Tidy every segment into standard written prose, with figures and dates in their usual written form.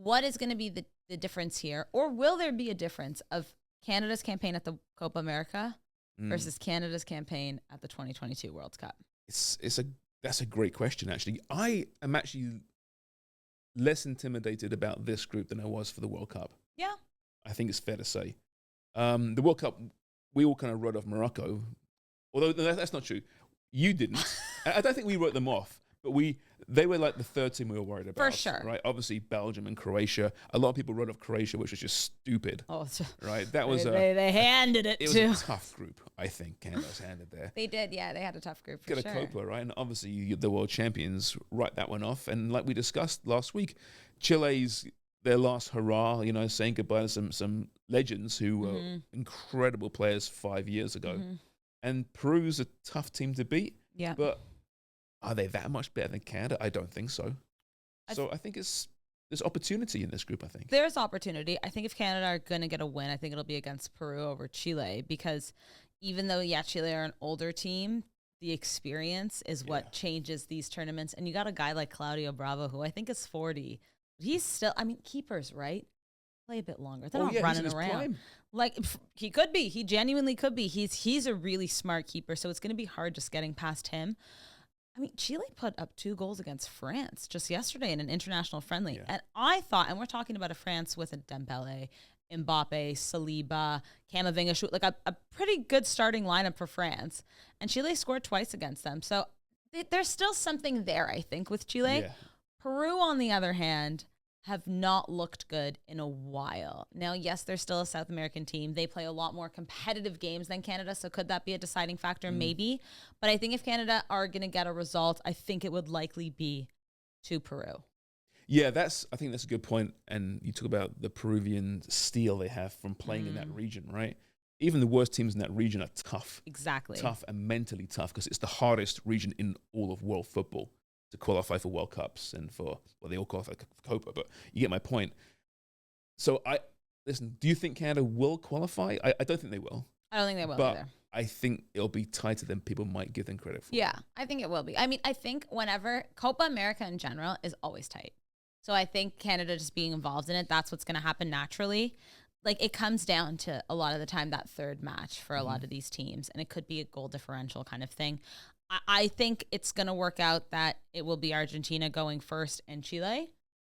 what is going to be the difference here? Or will there be a difference of Canada's campaign at the Copa America versus Canada's campaign at the 2022 World Cup? That's a great question, actually. I am actually less intimidated about this group than I was for the World Cup. Yeah. I think it's fair to say. The World Cup, we all kind of wrote off Morocco. Although that's not true. You didn't. I don't think we wrote them off, but they were like the third team we were worried about. For sure. Right? Obviously, Belgium and Croatia. A lot of people wrote off Croatia, which was just stupid. Oh, right? That was they handed it was to. a tough group, I think, Canada's handed there. They did, yeah. They had a tough group for Get sure. a Copa, right? And obviously, the world champions write that one off. And like we discussed last week, Chile's their last hurrah, saying goodbye to some legends who were incredible players 5 years ago. And Peru's a tough team to beat. Yeah. But are they that much better than Canada? I don't think so. So I think there's opportunity in this group, I think. There's opportunity. I think if Canada are going to get a win, I think it'll be against Peru over Chile, because even though, Chile are an older team, the experience is what changes these tournaments. And you got a guy like Claudio Bravo, who I think is 40. He's still, keepers, right? Play a bit longer. They're not running around. Prime. Like, he could be. He genuinely could be. He's a really smart keeper, so it's going to be hard just getting past him. Chile put up 2 goals against France just yesterday in an international friendly. Yeah. And I thought, and we're talking about a France with a Dembele, Mbappe, Saliba, Camavinga, like a pretty good starting lineup for France. And Chile scored twice against them. So there's still something there, I think, with Chile. Yeah. Peru, on the other hand, have not looked good in a while. Now, yes, they're still a South American team. They play a lot more competitive games than Canada, so could that be a deciding factor? Maybe. But I think if Canada are going to get a result, I think it would likely be to Peru. Yeah, I think that's a good point. And you talk about the Peruvian steel they have from playing in that region, right? Even the worst teams in that region are tough. Exactly. Tough and mentally tough, because it's the hardest region in all of world football to qualify for World Cups and they all qualify for Copa, but you get my point. So listen, do you think Canada will qualify? I don't think they will. I don't think they will but either. I think it'll be tighter than people might give them credit for. Yeah, I think it will be. I think whenever Copa America in general is always tight. So I think Canada just being involved in it, that's what's going to happen naturally. Like, it comes down to a lot of the time that third match for a lot of these teams, and it could be a goal differential kind of thing. I think it's going to work out that it will be Argentina going first and Chile.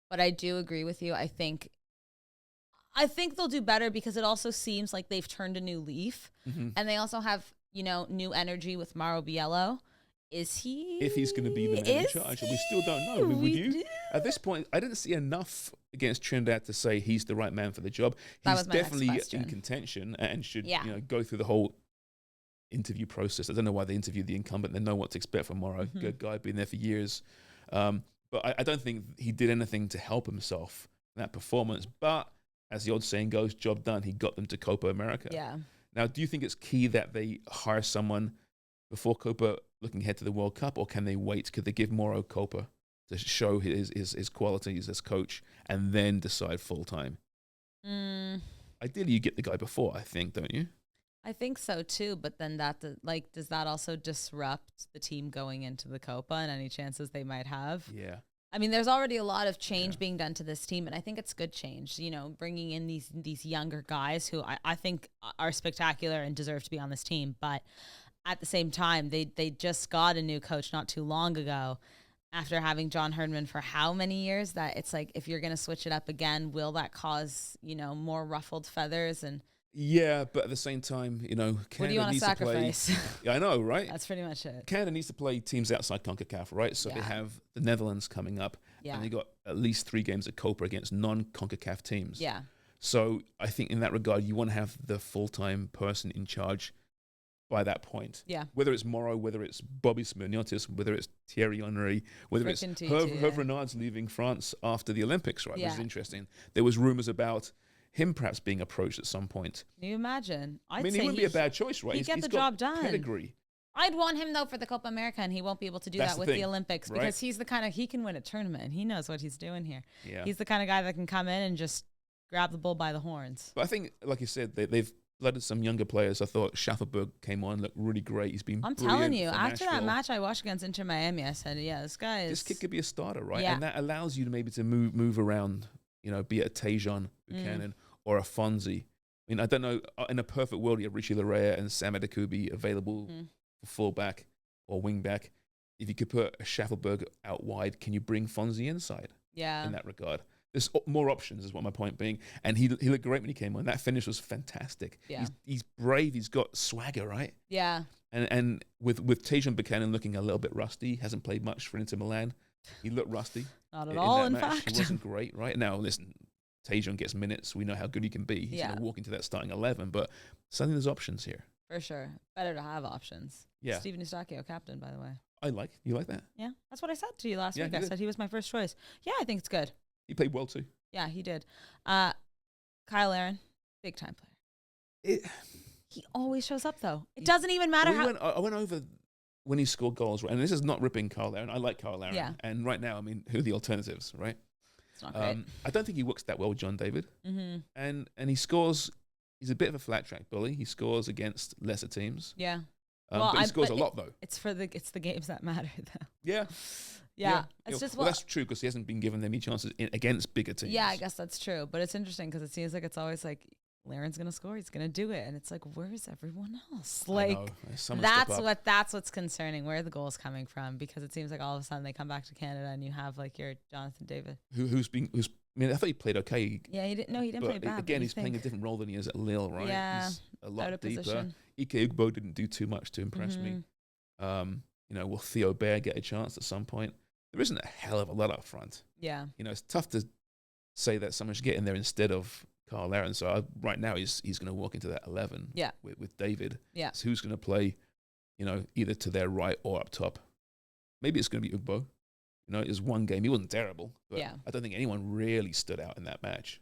But I do agree with you. I think they'll do better, because it also seems like they've turned a new leaf. And they also have, new energy with Mauro Biello. Is he? If he's going to be the man in charge. We still don't know. Would you? At this point, I didn't see enough against Trinidad to say he's the right man for the job. He's definitely in contention and should go through the whole interview process. I don't know why they interviewed the incumbent. They know what to expect from Morrow. Good guy, been there for years. But I don't think he did anything to help himself in that performance. But as the old saying goes, job done. He got them to Copa America. Yeah. Now, do you think it's key that they hire someone before Copa, looking ahead to the World Cup, or can they wait? Could they give Morrow Copa to show his qualities as coach and then decide full time? Ideally, you get the guy before, I think, don't you? I think so too, but then does that also disrupt the team going into the Copa and any chances they might have? Yeah. There's already a lot of change being done to this team, and I think it's good change, bringing in these younger guys who I think are spectacular and deserve to be on this team. But at the same time, they just got a new coach not too long ago after having John Herdman for how many years, that it's like, if you're going to switch it up again, will that cause, more ruffled feathers? And yeah, but at the same time, Canada what do you want to sacrifice? Yeah, I know, right? That's pretty much it. Canada needs to play teams outside CONCACAF, right? So they have the Netherlands coming up, and they got at least 3 games at Copa against non-CONCACAF teams. Yeah. So I think in that regard, you want to have the full-time person in charge by that point. Yeah. Whether it's Morrow, whether it's Bobby Smirniotis, whether it's Thierry Henry, whether it's Hervé Renard's leaving France after the Olympics, right? Which is interesting. There was rumors about him perhaps being approached at some point. Can you imagine? He wouldn't be a bad choice, right? He'd get the job done. Pedigree. I'd want him, though, for the Copa America, and he won't be able to do that with the Olympics, because he's the kind of, he can win a tournament, and he knows what he's doing here. Yeah. He's the kind of guy that can come in and just grab the bull by the horns. But I think, like you said, they've blooded some younger players. I thought Schaffelberg came on, looked really great. He's been brilliant. I'm telling you, after that match I watched against Inter Miami, I said, this guy is... This kid could be a starter, right? Yeah. And that allows you to maybe to move around, be it a Tajon Buchanan or a Fonzie. I mean, I don't know. In a perfect world, you have Richie Larea and Sam Adekubi available for fullback or wingback. If you could put a Schaffelberg out wide, can you bring Fonzie inside? Yeah. In that regard, there's more options, is what my point being. And he looked great when he came on. That finish was fantastic. Yeah. He's brave. He's got swagger, right? Yeah. And with Tajon Buchanan looking a little bit rusty, hasn't played much for Inter Milan. He looked rusty. Not at all, in match. fact. He wasn't great, right? Now, listen, Tajon gets minutes. We know how good he can be. He's going to walk into that starting 11, but suddenly there's options here. For sure. Better to have options. Yeah. Steven Eustachio, captain, by the way. You like that? Yeah. That's what I said to you last week. I said he was my first choice. Yeah, I think it's good. He played well too. Yeah, he did. Kyle Aaron, big time player. He always shows up, though. It doesn't even matter I went over when he scored goals, right? And this is not ripping Kyle Aaron. I like Kyle Aaron. Yeah. And right now, I mean, who are the alternatives, right? It's not great. I don't think he works that well with John David. Mm-hmm. And he scores. He's a bit of a flat track bully. He scores against lesser teams. Yeah. But he scores a lot, though. It's the games that matter, though. Yeah. Yeah. It's just that's true because he hasn't been given any chances against bigger teams. Yeah, I guess that's true. But it's interesting because it seems like it's always like Laren's gonna score, he's gonna do it, and it's like, where's everyone else? Like that's what's concerning. Where are the goals coming from? Because it seems like all of a sudden they come back to Canada and you have like your Jonathan David, who's. I mean, I thought he played okay. Yeah, he didn't play bad. Again, he's playing a different role than he is at Lille, right? Yeah, he's a lot deeper. Position. Ike Ugbo didn't do too much to impress me. Will Theo Bair get a chance at some point? There isn't a hell of a lot up front. Yeah. It's tough to say that someone should get in there instead of Kyle Aaron. So right now he's going to walk into that 11 with David. Yeah. So who's going to play, either to their right or up top? Maybe it's going to be Ugbo. It was one game. He wasn't terrible, but I don't think anyone really stood out in that match.